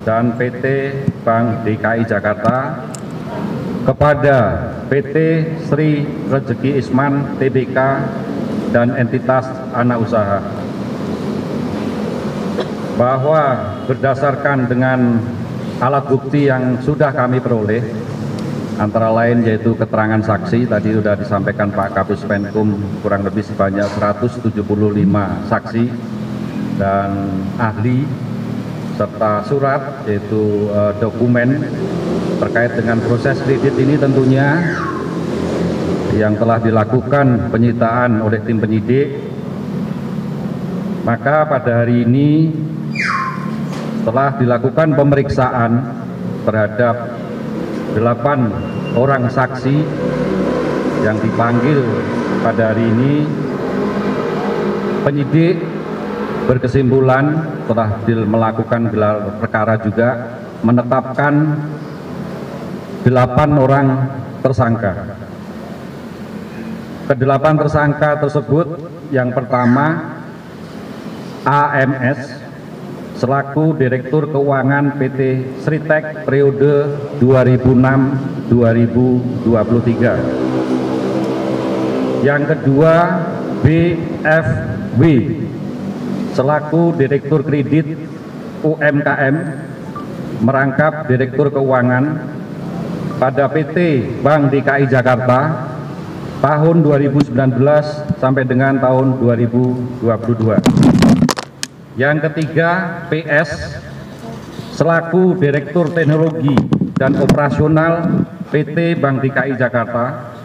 dan PT Bank DKI Jakarta kepada PT Sri Rezeki Isman Tbk dan entitas anak usaha, bahwa berdasarkan dengan alat bukti yang sudah kami peroleh, antara lain yaitu keterangan saksi, tadi sudah disampaikan Pak Kapus Penkum, kurang lebih sebanyak 175 saksi dan ahli, serta surat yaitu dokumen terkait dengan proses kredit ini tentunya yang telah dilakukan penyitaan oleh tim penyidik. Maka pada hari ini telah dilakukan pemeriksaan terhadap 8 orang saksi yang dipanggil pada hari ini. Penyidik berkesimpulan telah melakukan gelar perkara juga menetapkan 8 orang tersangka. Ke-8 tersangka tersebut, yang pertama AMS selaku Direktur Keuangan PT Sritek periode 2006-2023. Yang kedua BFW selaku Direktur Kredit UMKM merangkap Direktur Keuangan pada PT Bank DKI Jakarta tahun 2019 sampai dengan tahun 2022. Yang ketiga PS selaku Direktur Teknologi dan Operasional PT Bank DKI Jakarta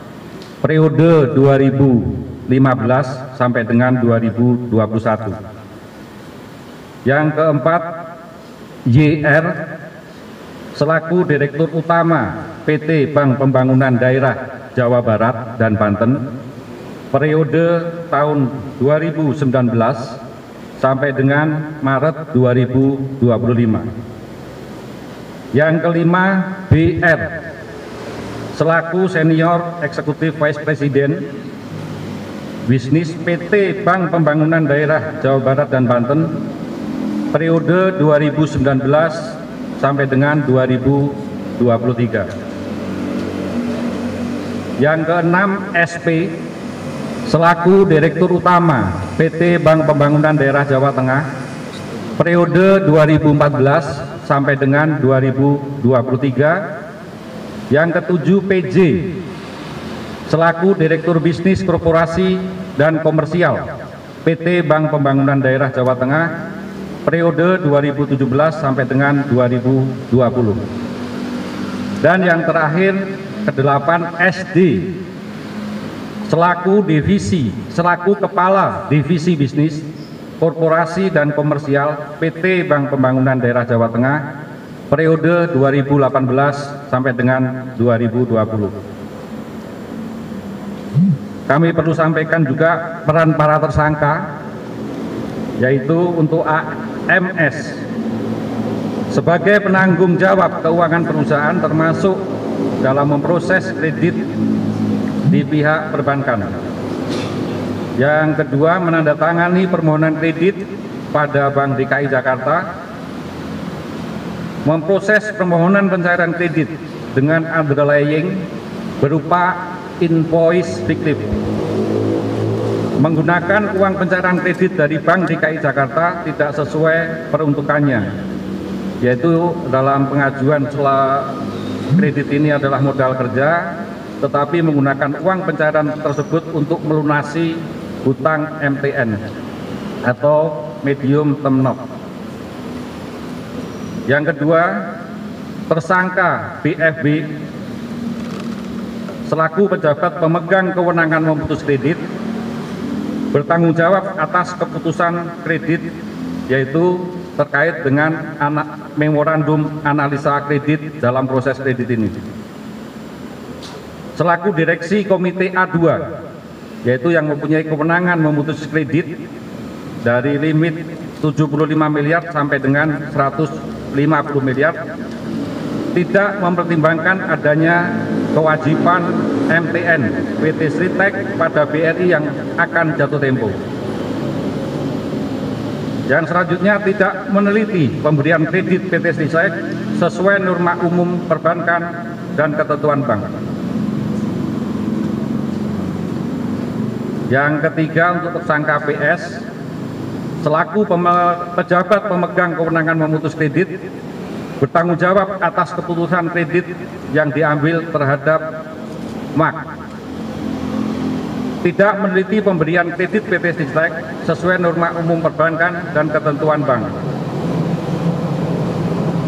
periode 2015 sampai dengan 2021. Yang keempat YR selaku Direktur Utama PT Bank Pembangunan Daerah Jawa Barat dan Banten periode tahun 2019 sampai dengan Maret 2025. Yang kelima BR selaku Senior Eksekutif Vice President Bisnis PT Bank Pembangunan Daerah Jawa Barat dan Banten periode 2019 sampai dengan 2023. Yang keenam SP selaku Direktur Utama PT Bank Pembangunan Daerah Jawa Tengah periode 2014 sampai dengan 2023. Yang ketujuh PJ selaku Direktur Bisnis Korporasi dan Komersial PT Bank Pembangunan Daerah Jawa Tengah periode 2017 sampai dengan 2020. Dan yang terakhir ke-8 SD selaku Kepala Divisi Bisnis Korporasi dan Komersial PT Bank Pembangunan Daerah Jawa Tengah periode 2018 sampai dengan 2020. Kami perlu sampaikan juga peran para tersangka, yaitu untuk AMS sebagai penanggung jawab keuangan perusahaan termasuk dalam memproses kredit di pihak perbankan. Yang kedua, menandatangani permohonan kredit pada Bank DKI Jakarta, memproses permohonan pencairan kredit dengan underlying berupa invoice fiktif, menggunakan uang pencairan kredit dari Bank DKI Jakarta tidak sesuai peruntukannya, yaitu dalam pengajuan kredit ini adalah modal kerja, tetapi menggunakan uang pencairan tersebut untuk melunasi hutang MTN atau medium term note. Yang kedua, tersangka BFB selaku pejabat pemegang kewenangan memutus kredit bertanggung jawab atas keputusan kredit, yaitu terkait dengan memorandum analisa kredit dalam proses kredit ini. Selaku direksi Komite A2, yaitu yang mempunyai kewenangan memutus kredit dari limit 75 miliar sampai dengan 150 miliar, tidak mempertimbangkan adanya kewajiban MTN PT Sritek pada BRI yang akan jatuh tempo. Yang selanjutnya tidak meneliti pemberian kredit PT Sristek sesuai norma umum perbankan dan ketentuan bank. Yang ketiga, untuk tersangka PS, selaku pejabat pemegang kewenangan memutus kredit, bertanggung jawab atas keputusan kredit yang diambil terhadap MAK. Tidak meneliti pemberian kredit PT Sristek sesuai norma umum perbankan dan ketentuan bank.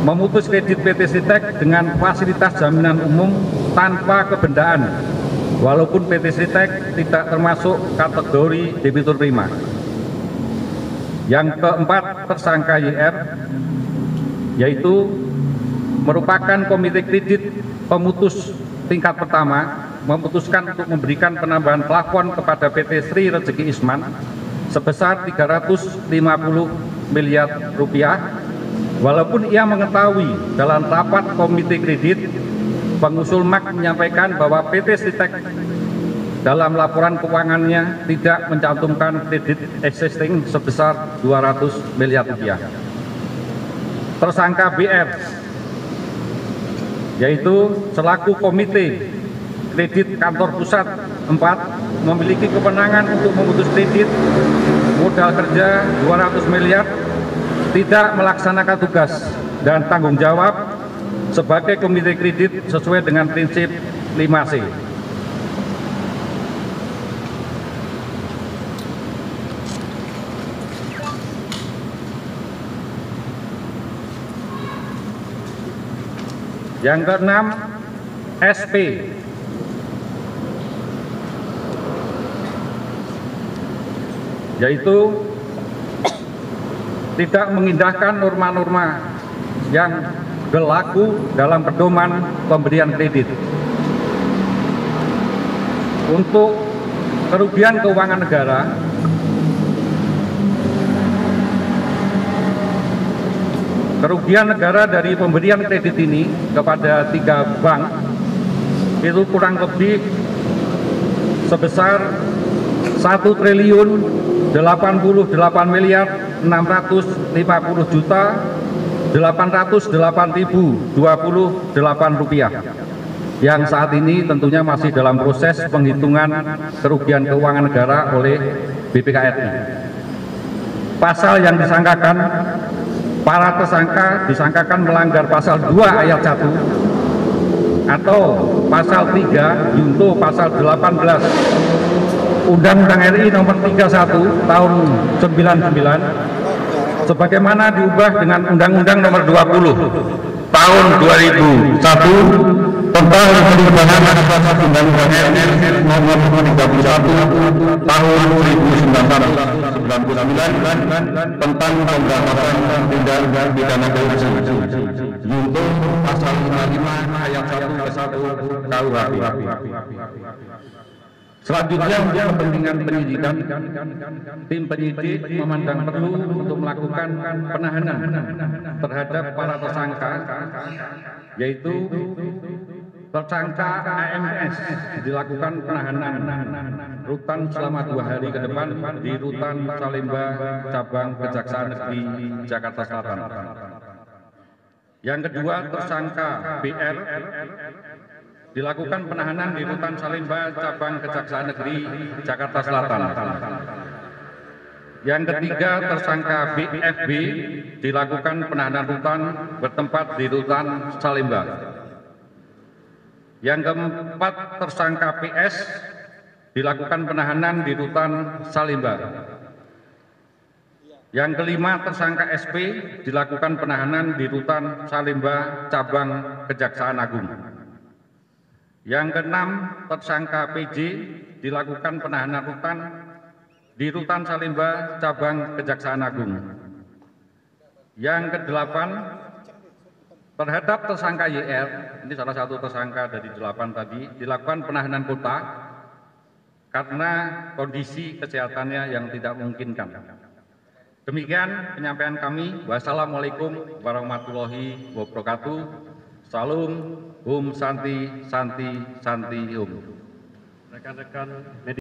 Memutus kredit PT Sristek dengan fasilitas jaminan umum tanpa kebendaan, walaupun PT Sristek tidak termasuk kategori debitur prima. Yang keempat, tersangka YR, yaitu merupakan komite kredit pemutus tingkat pertama, memutuskan untuk memberikan penambahan plafon kepada PT Sri Rezeki Isman sebesar 350 miliar rupiah, walaupun ia mengetahui dalam rapat komite kredit pengusul MAK menyampaikan bahwa PT Sristek dalam laporan keuangannya tidak mencantumkan kredit existing sebesar 200 miliar rupiah. Tersangka BR, yaitu selaku komite kredit kantor pusat 4, memiliki kewenangan untuk memutus kredit modal kerja 200 miliar, tidak melaksanakan tugas dan tanggung jawab sebagai komite kredit sesuai dengan prinsip 5C. Yang keenam, SP, yaitu tidak mengindahkan norma-norma yang berlaku dalam pedoman pemberian kredit. Untuk kerugian keuangan negara, dari pemberian kredit ini kepada 3 bank itu kurang lebih sebesar 1.088.850.808.028 rupiah, yang saat ini tentunya masih dalam proses penghitungan kerugian keuangan negara oleh BPKRI. Pasal yang disangkakan, para tersangka disangkakan melanggar pasal 2 ayat 1 atau pasal 3 junto pasal 18 Undang-Undang RI nomor 31 tahun 99 sebagaimana diubah dengan Undang-Undang nomor 20 tahun 2001 tentang perubahan atas Undang-Undang RI nomor 31 tahun 1999 tentang pemberantasan tindak pidana korupsi junto pasal 55 ayat 1 ke 1 KUHP. Selanjutnya, untuk kepentingan penyidikan, tim penyidik memandang perlu untuk melakukan penahanan terhadap para tersangka, yaitu tersangka AMS dilakukan penahanan rutan selama 2 hari ke depan di Rutan Salemba Cabang Kejaksaan Negeri Jakarta Selatan. Yang kedua, tersangka BR dilakukan penahanan di Rutan Salemba Cabang Kejaksaan Negeri Jakarta Selatan. Yang ketiga, tersangka BFB dilakukan penahanan rutan bertempat di Rutan Salemba. Yang keempat, tersangka PS dilakukan penahanan di Rutan Salemba. Yang kelima, tersangka SP dilakukan penahanan di Rutan Salemba Cabang Kejaksaan Agung. Yang keenam, tersangka PJ dilakukan penahanan rutan di Rutan Salemba Cabang Kejaksaan Agung. Yang kedelapan, terhadap tersangka YR, ini salah satu tersangka dari 8 tadi, dilakukan penahanan kota karena kondisi kesehatannya yang tidak memungkinkan. Demikian penyampaian kami. Wassalamualaikum warahmatullahi wabarakatuh. Salam, Om Santi, Santi, Santi, Om. Rekan-rekan